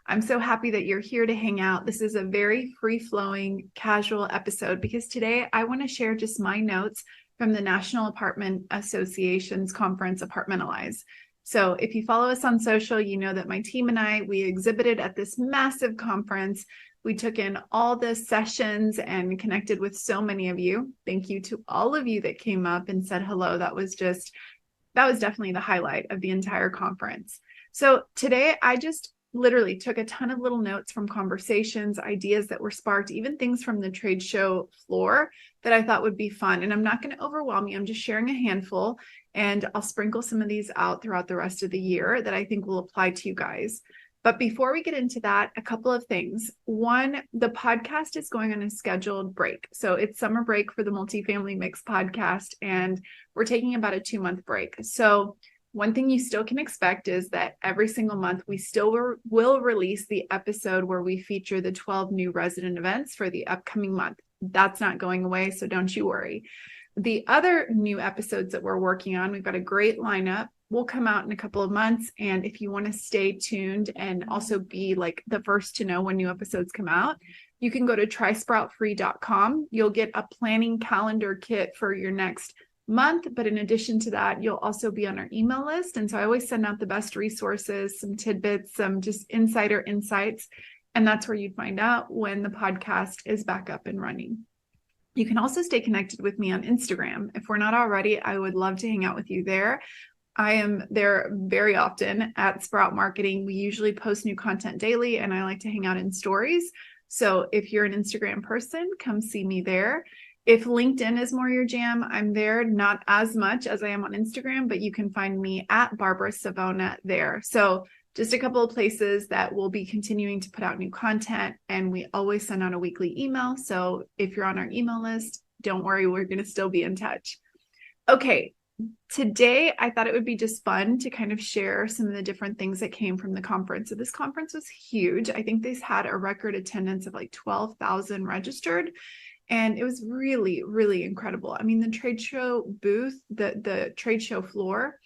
I'm so happy that you're here to hang out. This is a very free-flowing, casual episode because today I want to share just my notes from the National Apartment Association's conference, Apartmentalize. So if you follow us on social, you know that my team and I, we exhibited at this massive conference. We took in all the sessions and connected with so many of you. Thank you to all of you that came up and said hello. That was definitely the highlight of the entire conference. So today I just literally took a ton of little notes from conversations, ideas that were sparked, even things from the trade show floor that I thought would be fun. And I'm not going to overwhelm you. I'm just sharing a handful, and I'll sprinkle some of these out throughout the rest of the year that I think will apply to you guys. But before we get into that, a couple of things. One, the podcast is going on a scheduled break. So it's summer break for the Multifamily Mix podcast, and we're taking about a 2-month break. So one thing you still can expect is that every single month we still will release the episode where we feature the 12 new resident events for the upcoming month. That's not going away, so don't you worry. The other new episodes that we're working on, we've got a great lineup, will come out in a couple of months. And if you want to stay tuned and also be like the first to know when new episodes come out, you can go to trysproutfree.com. You'll get a planning calendar kit for your next month. But in addition to that, you'll also be on our email list. And so I always send out the best resources, some tidbits, some just insider insights. And that's where you'd find out when the podcast is back up and running. You can also stay connected with me on Instagram. If we're not already, I would love to hang out with you there. I am there very often at Sprout Marketing. We usually post new content daily, and I like to hang out in stories. So if you're an Instagram person, come see me there. If LinkedIn is more your jam, I'm there, not as much as I am on Instagram, but you can find me at Barbara Savona there. So just a couple of places that we'll be continuing to put out new content, and we always send out a weekly email. So if you're on our email list, don't worry, we're going to still be in touch. Okay, today I thought it would be just fun to kind of share some of the different things that came from the conference. So this conference was huge. I think they had a record attendance of like 12,000 registered. And it was really, really incredible. I mean, the trade show booth, the trade show floor,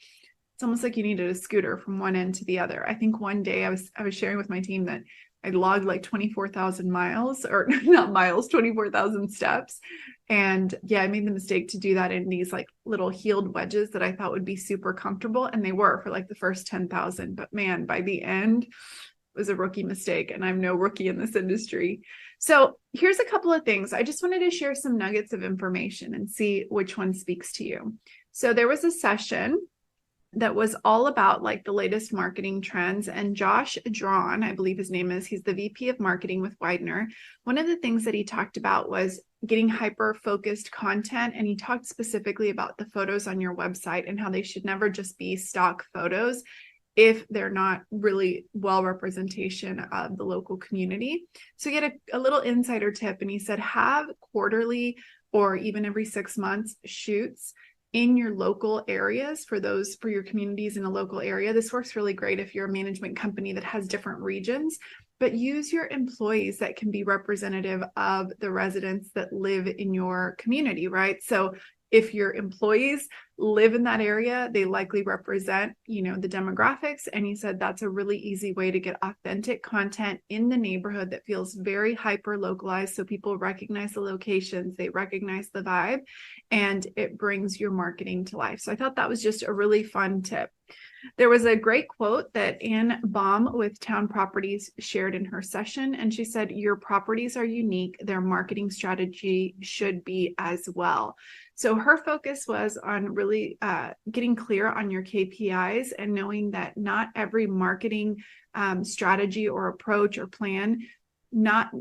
it's almost like you needed a scooter from one end to the other. I think one day I was sharing with my team that I logged like 24,000 miles, or not miles, 24,000 steps. And yeah, I made the mistake to do that in these like little heeled wedges that I thought would be super comfortable. And they were for like the first 10,000. But man, by the end, was a rookie mistake, and I'm no rookie in this industry. So here's a couple of things. I just wanted to share some nuggets of information and see which one speaks to you. So there was a session that was all about like the latest marketing trends, and Josh Drawn, I believe his name is, he's the VP of marketing with Widener. One of the things that he talked about was getting hyper-focused content, and he talked specifically about the photos on your website and how they should never just be stock photos if they're not really well representation of the local community. So he had a little insider tip, and he said, have quarterly or even every 6 months shoots in your local areas for your communities in a local area. This works really great if you're a management company that has different regions, but use your employees that can be representative of the residents that live in your community, right? So if your employees live in that area, they likely represent, the demographics. And he said that's a really easy way to get authentic content in the neighborhood that feels very hyper localized. So people recognize the locations, they recognize the vibe, and it brings your marketing to life. So I thought that was just a really fun tip. There was a great quote that Ann Baum with Town Properties shared in her session. And she said, your properties are unique. Their marketing strategy should be as well. So her focus was on really getting clear on your KPIs and knowing that not every marketing strategy or approach or plan,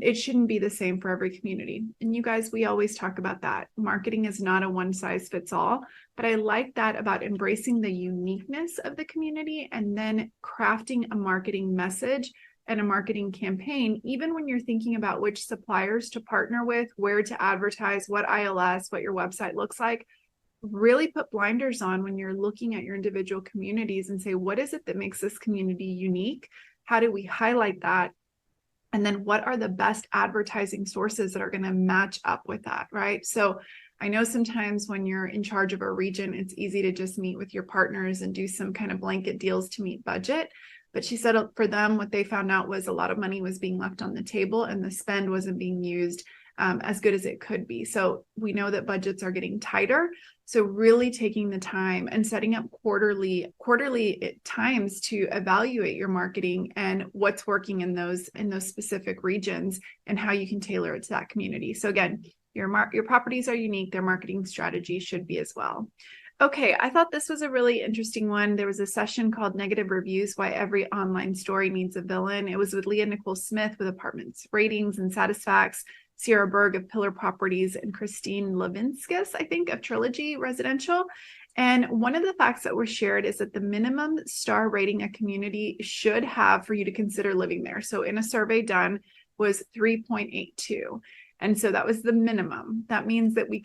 it shouldn't be the same for every community. And you guys, we always talk about that. Marketing is not a one size fits all, but I like that about embracing the uniqueness of the community and then crafting a marketing message and a marketing campaign, even when you're thinking about which suppliers to partner with, where to advertise, what ILS, what your website looks like. Really put blinders on when you're looking at your individual communities and say, what is it that makes this community unique? How do we highlight that? And then what are the best advertising sources that are going to match up with that, right? So I know sometimes when you're in charge of a region, it's easy to just meet with your partners and do some kind of blanket deals to meet budget. But she said for them, what they found out was a lot of money was being left on the table and the spend wasn't being used as good as it could be. So we know that budgets are getting tighter. So really taking the time and setting up quarterly times to evaluate your marketing and what's working in those specific regions and how you can tailor it to that community. So again, your properties are unique. Their marketing strategy should be as well. Okay, I thought this was a really interesting one. There was a session called Negative Reviews, Why Every Online Story Needs a Villain. It was with Leah Nicole Smith with Apartments Ratings and Satisfax, Sierra Berg of Pillar Properties, and Christine Levinskis, I think, of Trilogy Residential. And one of the facts that were shared is that the minimum star rating a community should have for you to consider living there. So in a survey done was 3.82. And so that was the minimum. That means that we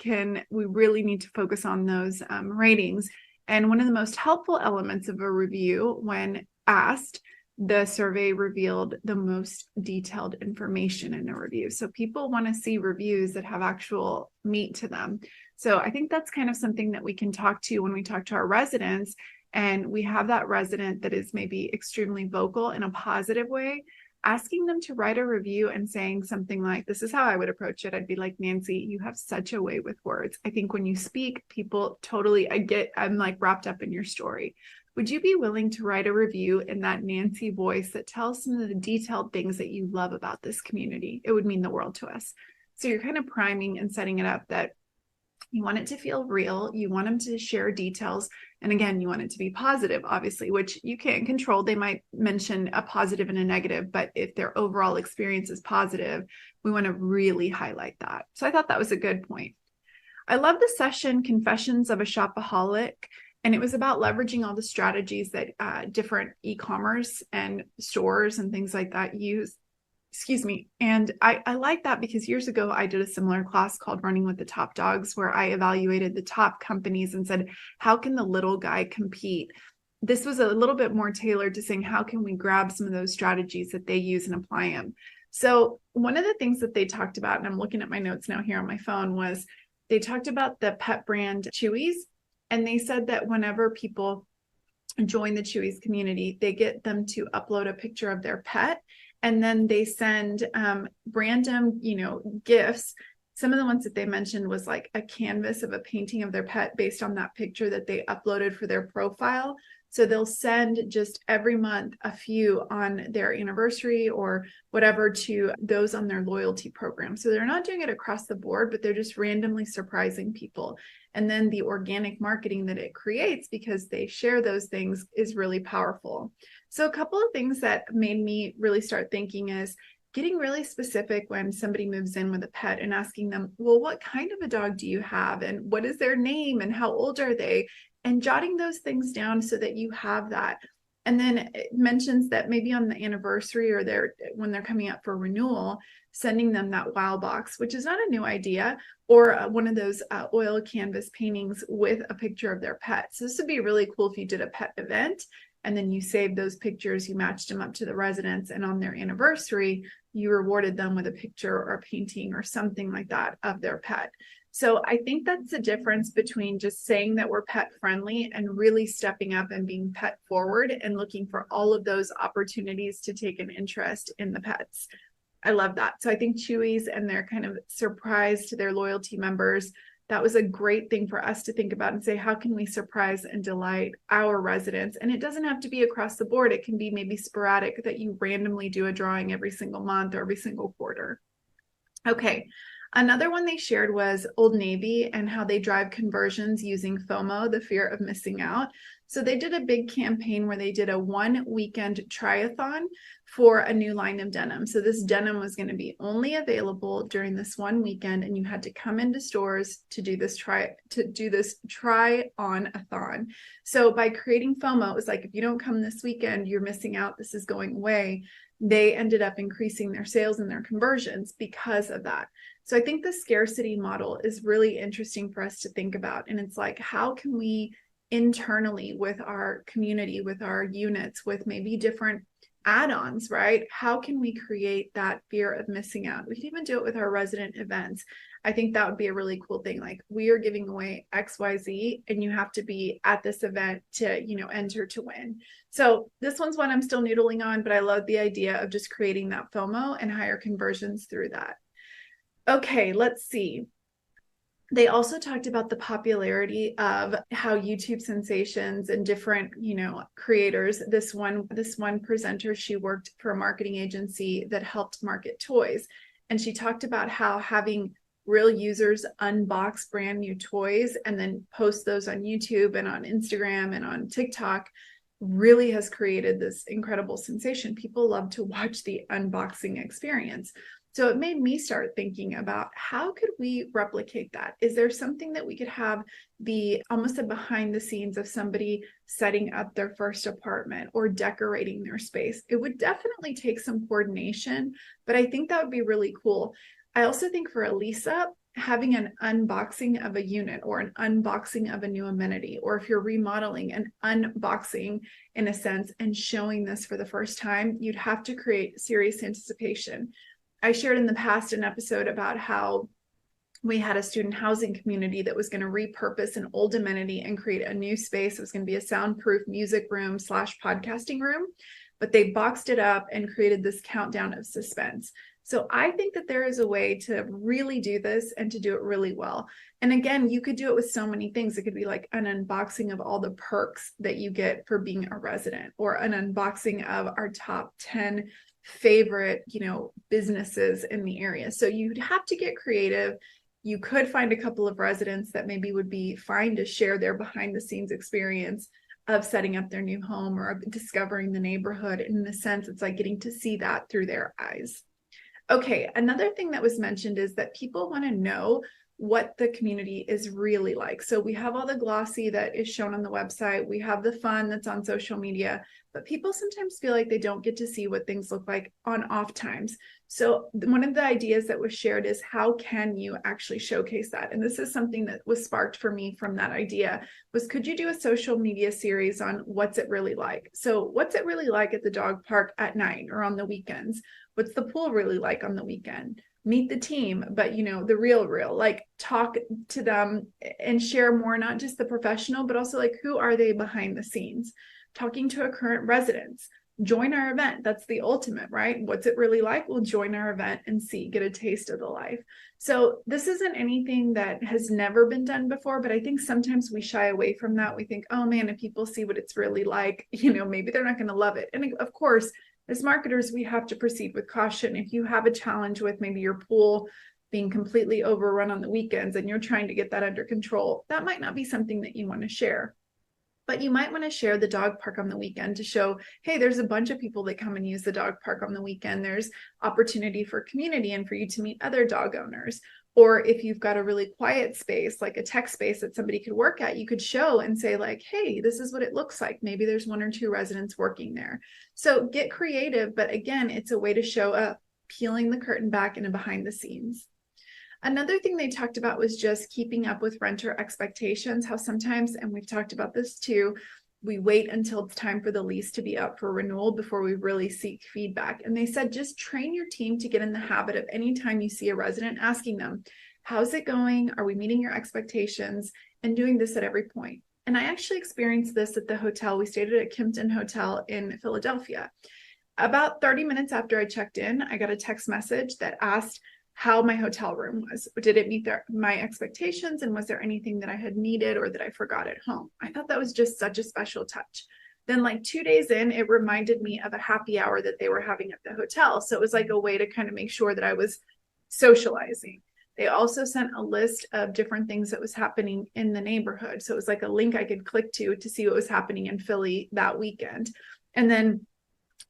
really need to focus on those ratings. And one of the most helpful elements of a review, when asked, the survey revealed the most detailed information in a review. So people want to see reviews that have actual meat to them. So I think that's kind of something that we can talk to when we talk to our residents, and we have that resident that is maybe extremely vocal in a positive way, asking them to write a review and saying something like, this is how I would approach it. I'd be like, Nancy, you have such a way with words. I think when you speak, people totally, I'm like wrapped up in your story. Would you be willing to write a review in that Nancy voice that tells some of the detailed things that you love about this community? It would mean the world to us. So you're kind of priming and setting it up that you want it to feel real. You want them to share details. And again, you want it to be positive, obviously, which you can't control. They might mention a positive and a negative, but if their overall experience is positive, we want to really highlight that. So I thought that was a good point. I love the session Confessions of a Shopaholic. And it was about leveraging all the strategies that different e-commerce and stores and things like that use. Excuse me. And I like that because years ago, I did a similar class called Running with the Top Dogs, where I evaluated the top companies and said, how can the little guy compete? This was a little bit more tailored to saying, how can we grab some of those strategies that they use and apply them? So one of the things that they talked about, and I'm looking at my notes now here on my phone, was they talked about the pet brand Chewy's. And they said that whenever people join the Chewy's community, they get them to upload a picture of their pet. And then they send random, gifts. Some of the ones that they mentioned was like a canvas of a painting of their pet based on that picture that they uploaded for their profile. So they'll send just every month a few on their anniversary or whatever to those on their loyalty program. So they're not doing it across the board, but they're just randomly surprising people. And then the organic marketing that it creates, because they share those things, is really powerful. So a couple of things that made me really start thinking is getting really specific when somebody moves in with a pet and asking them, well, what kind of a dog do you have? And what is their name? And how old are they? And jotting those things down so that you have that. And then it mentions that maybe on the anniversary or when they're coming up for renewal, sending them that wow box, which is not a new idea, or one of those oil canvas paintings with a picture of their pet. So this would be really cool if you did a pet event and then you saved those pictures, you matched them up to the residents, and on their anniversary, you rewarded them with a picture or a painting or something like that of their pet. So I think that's the difference between just saying that we're pet friendly and really stepping up and being pet forward and looking for all of those opportunities to take an interest in the pets. I love that. So I think Chewy's and their kind of surprise to their loyalty members, that was a great thing for us to think about and say, how can we surprise and delight our residents? And it doesn't have to be across the board. It can be maybe sporadic, that you randomly do a drawing every single month or every single quarter. Okay. Another one they shared was Old Navy and how they drive conversions using FOMO, the fear of missing out. So they did a big campaign where they did a 1 weekend triathlon for a new line of denim. So this denim was going to be only available during this 1 weekend, and you had to come into stores to do this try on a thon. So by creating FOMO, it was like, if you don't come this weekend, you're missing out. This is going away. They ended up increasing their sales and their conversions because of that. So I think the scarcity model is really interesting for us to think about. And it's like, how can we internally with our community, with our units, with maybe different add-ons, right? How can we create that fear of missing out? We can even do it with our resident events. I think that would be a really cool thing. Like, we are giving away XYZ and you have to be at this event to, enter to win. So this one's one I'm still noodling on, but I love the idea of just creating that FOMO and higher conversions through that. Okay, let's see. They also talked about the popularity of how YouTube sensations and different, creators. This one presenter, she worked for a marketing agency that helped market toys. And she talked about how having real users unbox brand new toys and then post those on YouTube and on Instagram and on TikTok really has created this incredible sensation. People love to watch the unboxing experience. So it made me start thinking about, how could we replicate that? Is there something that we could have be almost a behind the scenes of somebody setting up their first apartment or decorating their space? It would definitely take some coordination, but I think that would be really cool. I also think for Elisa, having an unboxing of a unit or an unboxing of a new amenity, or if you're remodeling, an unboxing in a sense, and showing this for the first time, you'd have to create serious anticipation. I shared in the past an episode about how we had a student housing community that was going to repurpose an old amenity and create a new space. It was going to be a soundproof music room / podcasting room, but they boxed it up and created this countdown of suspense. So I think that there is a way to really do this and to do it really well. And again, you could do it with so many things. It could be like an unboxing of all the perks that you get for being a resident, or an unboxing of our top 10 favorite, businesses in the area. So you'd have to get creative. You could find a couple of residents that maybe would be fine to share their behind the scenes experience of setting up their new home or of discovering the neighborhood. And in a sense, it's like getting to see that through their eyes. Okay, another thing that was mentioned is that people want to know what the community is really like. So we have all the glossy that is shown on the website. We have the fun that's on social media, but people sometimes feel like they don't get to see what things look like on off times. So one of the ideas that was shared is, how can you actually showcase that? And this is something that was sparked for me from that idea, was, could you do a social media series on what's it really like? So what's it really like at the dog park at night or on the weekends? What's the pool really like on the weekend? Meet the team, but the real, like, talk to them and share more, not just the professional, but also like, who are they behind the scenes? Talking to a current residents, join our event. That's the ultimate, right? What's it really like? We'll join our event and get a taste of the life. So this isn't anything that has never been done before, but I think sometimes we shy away from that. We think, oh man, if people see what it's really like, maybe they're not going to love it. And of course, as marketers, we have to proceed with caution. If you have a challenge with maybe your pool being completely overrun on the weekends and you're trying to get that under control, that might not be something that you want to share. But you might want to share the dog park on the weekend to show, hey, there's a bunch of people that come and use the dog park on the weekend. There's opportunity for community and for you to meet other dog owners. Or if you've got a really quiet space, like a tech space that somebody could work at, you could show and say like, hey, this is what it looks like. Maybe there's 1 or 2 residents working there. So get creative. But again, it's a way to show up, peeling the curtain back and behind the scenes. Another thing they talked about was just keeping up with renter expectations, how sometimes, and we've talked about this too, we wait until it's time for the lease to be up for renewal before we really seek feedback. And they said, just train your team to get in the habit of, anytime you see a resident, asking them, how's it going? Are we meeting your expectations? And doing this at every point. And I actually experienced this at the hotel. We stayed at a Kimpton Hotel in Philadelphia. About 30 minutes after I checked in, I got a text message that asked how my hotel room was. Did it meet my expectations? And was there anything that I had needed or that I forgot at home? I thought that was just such a special touch. Then like 2 days in, it reminded me of a happy hour that they were having at the hotel. So it was like a way to kind of make sure that I was socializing. They also sent a list of different things that was happening in the neighborhood. So it was like a link I could click to see what was happening in Philly that weekend. And then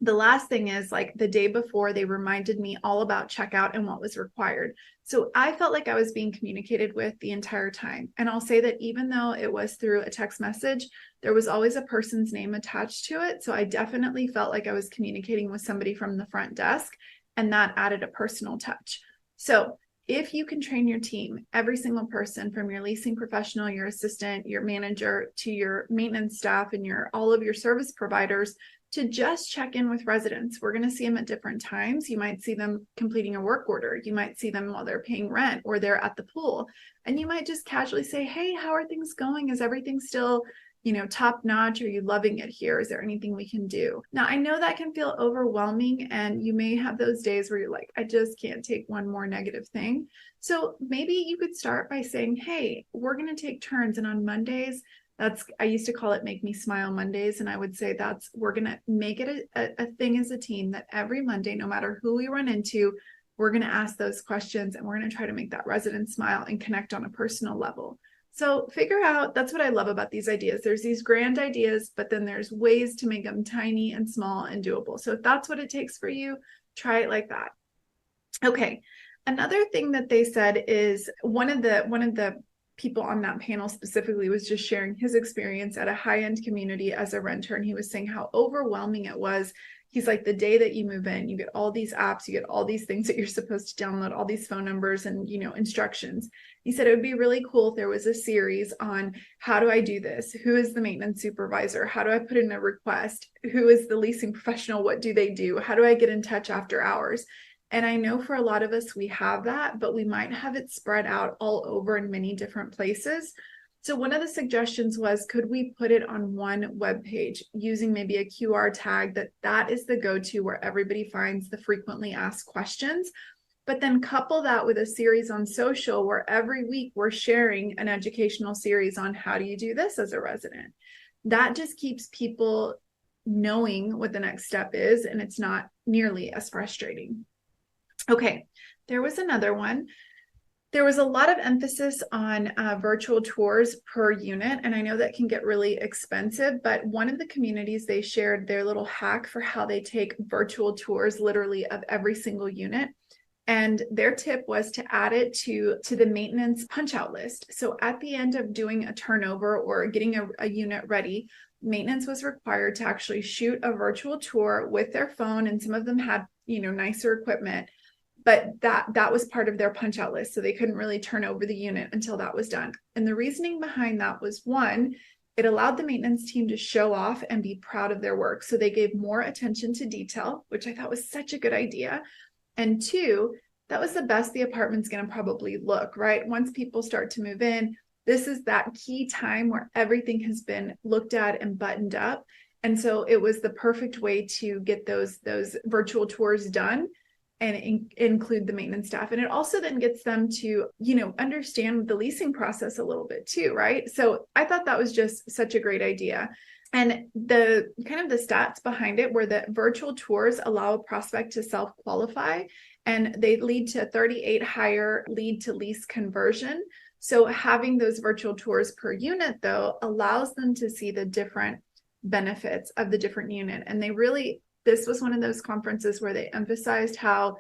the last thing is, like, the day before, they reminded me all about checkout and what was required. So I felt like I was being communicated with the entire time. And I'll say that even though it was through a text message, there was always a person's name attached to it. So I definitely felt like I was communicating with somebody from the front desk, and that added a personal touch. So if you can train your team, every single person, from your leasing professional, your assistant, your manager, to your maintenance staff, and all of your service providers, to just check in with residents. We're going to see them at different times. You might see them completing a work order. You might see them while they're paying rent or they're at the pool. And you might just casually say, hey, how are things going? Is everything still, top notch? Are you loving it here? Is there anything we can do? Now, I know that can feel overwhelming, and you may have those days where you're like, I just can't take one more negative thing. So maybe you could start by saying, hey, we're going to take turns. And on Mondays, I used to call it Make Me Smile Mondays. And I would say we're going to make it a thing as a team that every Monday, no matter who we run into, we're going to ask those questions, and we're going to try to make that resident smile and connect on a personal level. So figure out, that's what I love about these ideas. There's these grand ideas, but then there's ways to make them tiny and small and doable. So if that's what it takes for you, try it like that. Okay. Another thing that they said is one of the people on that panel specifically was just sharing his experience at a high-end community as a renter. And he was saying how overwhelming it was. He's like, the day that you move in, you get all these apps, you get all these things that you're supposed to download, all these phone numbers and, instructions. He said it would be really cool if there was a series on how do I do this? Who is the maintenance supervisor? How do I put in a request? Who is the leasing professional? What do they do? How do I get in touch after hours? And I know for a lot of us, we have that, but we might have it spread out all over in many different places. So one of the suggestions was, could we put it on one web page using maybe a QR tag that is the go-to where everybody finds the frequently asked questions, but then couple that with a series on social where every week we're sharing an educational series on how do you do this as a resident. That just keeps people knowing what the next step is, and it's not nearly as frustrating. Okay, there was another one. There was a lot of emphasis on virtual tours per unit, and I know that can get really expensive, but one of the communities, they shared their little hack for how they take virtual tours literally of every single unit. And their tip was to add it to the maintenance punch out list. So at the end of doing a turnover or getting a unit ready, maintenance was required to actually shoot a virtual tour with their phone, and some of them had, nicer equipment. But that was part of their punch out list. So they couldn't really turn over the unit until that was done. And the reasoning behind that was, one, it allowed the maintenance team to show off and be proud of their work. So they gave more attention to detail, which I thought was such a good idea. And two, that was the best the apartment's going to probably look, right? Once people start to move in, this is that key time where everything has been looked at and buttoned up. And so it was the perfect way to get those virtual tours done and include the maintenance staff. And it also then gets them to, understand the leasing process a little bit too, right? So I thought that was just such a great idea. And the kind of the stats behind it were that virtual tours allow a prospect to self-qualify, and they lead to 38 higher lead to lease conversion. So having those virtual tours per unit, though, allows them to see the different benefits of the different unit. And this was one of those conferences where they emphasized how,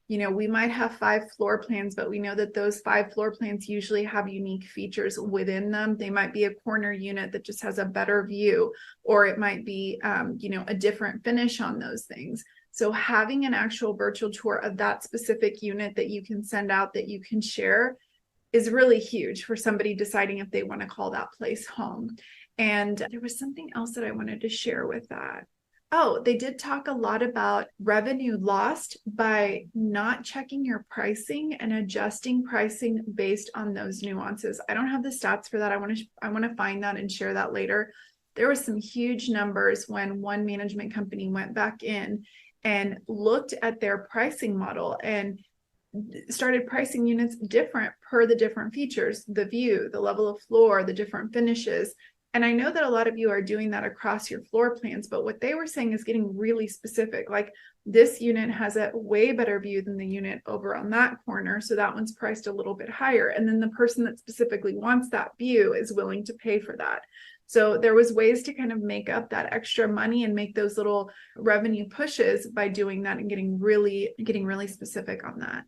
we might have 5 floor plans, but we know that those 5 floor plans usually have unique features within them. They might be a corner unit that just has a better view, or it might be, a different finish on those things. So having an actual virtual tour of that specific unit that you can send out, that you can share, is really huge for somebody deciding if they want to call that place home. And there was something else that I wanted to share with that. Oh, they did talk a lot about revenue lost by not checking your pricing and adjusting pricing based on those nuances. I don't have the stats for that. I want to find that and share that later. There were some huge numbers when one management company went back in and looked at their pricing model and started pricing units different per the different features, the view, the level of floor, the different finishes. And I know that a lot of you are doing that across your floor plans, but what they were saying is getting really specific. Like, this unit has a way better view than the unit over on that corner, so that one's priced a little bit higher. And then the person that specifically wants that view is willing to pay for that. So there was ways to kind of make up that extra money and make those little revenue pushes by doing that and getting really specific on that.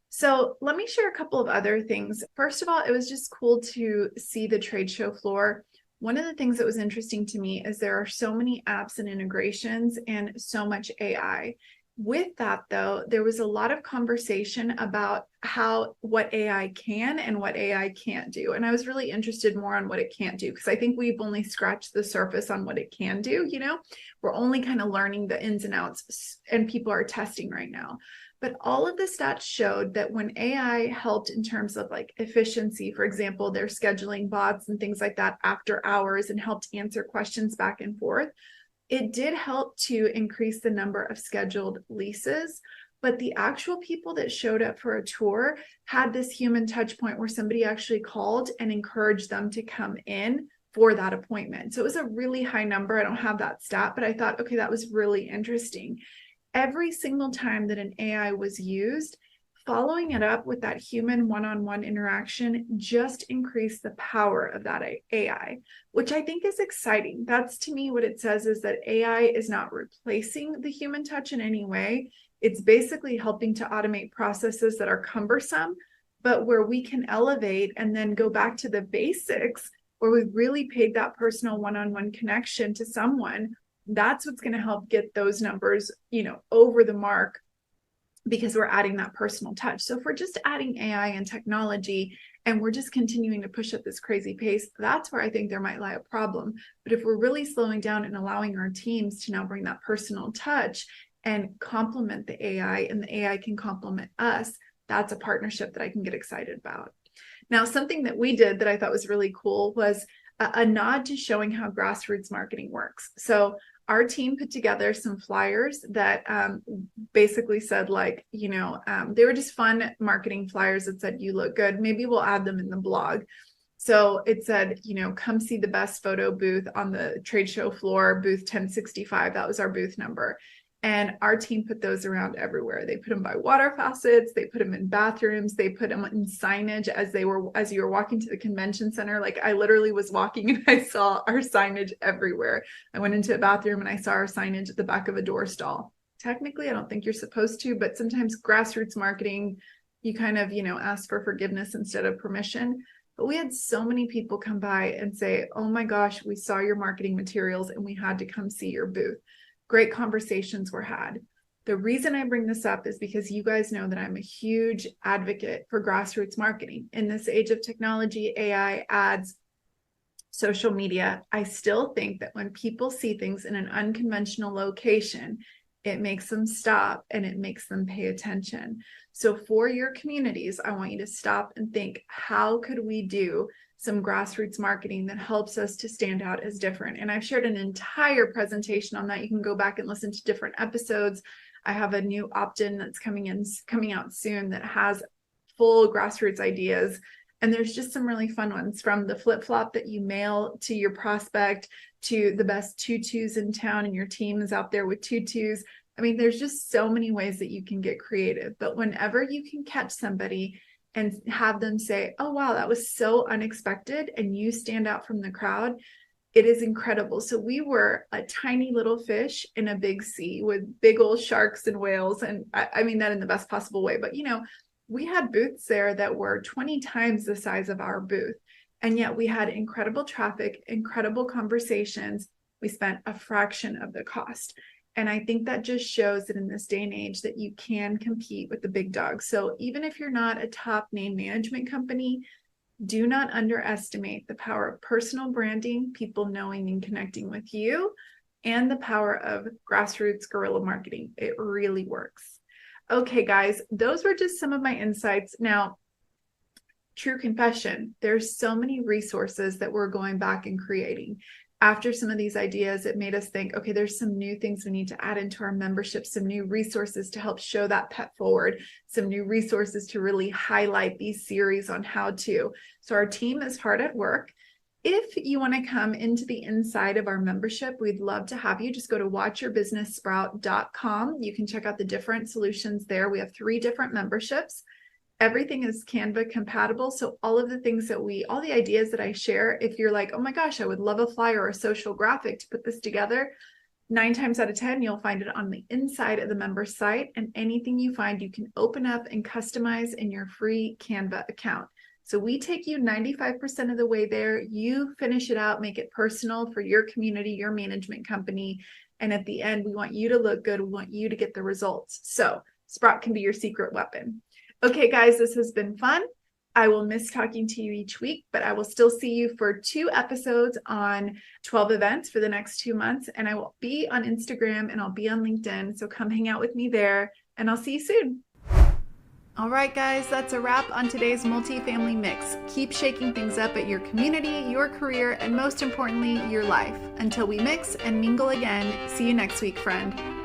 So let me share a couple of other things. First of all, it was just cool to see the trade show floor. One of the things that was interesting to me is there are so many apps and integrations and so much AI. With that, though, there was a lot of conversation about what AI can and what AI can't do. And I was really interested more on what it can't do, because I think we've only scratched the surface on what it can do. We're only kind of learning the ins and outs, and people are testing right now. But all of the stats showed that when AI helped in terms of like efficiency, for example, they're scheduling bots and things like that after hours and helped answer questions back and forth, it did help to increase the number of scheduled leases. But the actual people that showed up for a tour had this human touch point where somebody actually called and encouraged them to come in for that appointment. So it was a really high number. I don't have that stat, but I thought, okay, that was really interesting. Every single time that an AI was used, following it up with that human one-on-one interaction just increased the power of that AI, which I think is exciting. That's, to me, what it says is that AI is not replacing the human touch in any way. It's basically helping to automate processes that are cumbersome, but where we can elevate and then go back to the basics, where we've really paid that personal one-on-one connection to someone. That's what's going to help get those numbers, over the mark, because we're adding that personal touch. So if we're just adding AI and technology and we're just continuing to push at this crazy pace, that's where I think there might lie a problem. But if we're really slowing down and allowing our teams to now bring that personal touch and complement the AI, and the AI can complement us, that's a partnership that I can get excited about. Now, something that we did that I thought was really cool was a nod to showing how grassroots marketing works. So our team put together some flyers that basically said, like, they were just fun marketing flyers that said, "You look good." Maybe we'll add them in the blog. So it said, "Come see the best photo booth on the trade show floor, booth 1065. That was our booth number. And our team put those around everywhere. They put them by water faucets. They put them in bathrooms. They put them in signage as you were walking to the convention center. Like, I literally was walking and I saw our signage everywhere. I went into a bathroom and I saw our signage at the back of a door stall. Technically, I don't think you're supposed to, but sometimes grassroots marketing, you kind of, ask for forgiveness instead of permission. But we had so many people come by and say, "Oh my gosh, we saw your marketing materials and we had to come see your booth." Great conversations were had. The reason I bring this up is because you guys know that I'm a huge advocate for grassroots marketing. In this age of technology, AI, ads, social media, I still think that when people see things in an unconventional location, it makes them stop and it makes them pay attention. So for your communities, I want you to stop and think, how could we do some grassroots marketing that helps us to stand out as different? And I've shared an entire presentation on that. You can go back and listen to different episodes. I have a new opt-in that's coming out soon that has full grassroots ideas. And there's just some really fun ones, from the flip-flop that you mail to your prospect to the best tutus in town and your team is out there with tutus. I mean, there's just so many ways that you can get creative. But whenever you can catch somebody and have them say, "Oh, wow, that was so unexpected," and you stand out from the crowd, it is incredible. So we were a tiny little fish in a big sea with big old sharks and whales. And I mean that in the best possible way. But, we had booths there that were 20 times the size of our booth. And yet we had incredible traffic, incredible conversations. We spent a fraction of the cost. And I think that just shows that in this day and age that you can compete with the big dogs. So even if you're not a top name management company, do not underestimate the power of personal branding, people knowing and connecting with you, and the power of grassroots guerrilla marketing. It really works. Okay, guys, those were just some of my insights. Now, true confession, there's so many resources that we're going back and creating. After some of these ideas, it made us think, okay, there's some new things we need to add into our membership, some new resources to help show that pet forward, some new resources to really highlight these series on how to. So our team is hard at work. If you want to come into the inside of our membership, we'd love to have you. Just go to watchyourbusinesssprout.com. You can check out the different solutions there. We have 3 different memberships. Everything is Canva compatible. So all of the things that all the ideas that I share, if you're like, "Oh my gosh, I would love a flyer or a social graphic to put this together," 9 times out of 10, you'll find it on the inside of the member site. And anything you find, you can open up and customize in your free Canva account. So we take you 95% of the way there. You finish it out, make it personal for your community, your management company, And at the end, we want you to look good. We want you to get the results. So Sprout can be your secret weapon. Okay, guys, this has been fun. I will miss talking to you each week, but I will still see you for 2 episodes on 12 events for the next 2 months. And I will be on Instagram and I'll be on LinkedIn. So come hang out with me there and I'll see you soon. All right, guys, that's a wrap on today's multifamily mix. Keep shaking things up at your community, your career, and most importantly, your life. Until we mix and mingle again, see you next week, friend.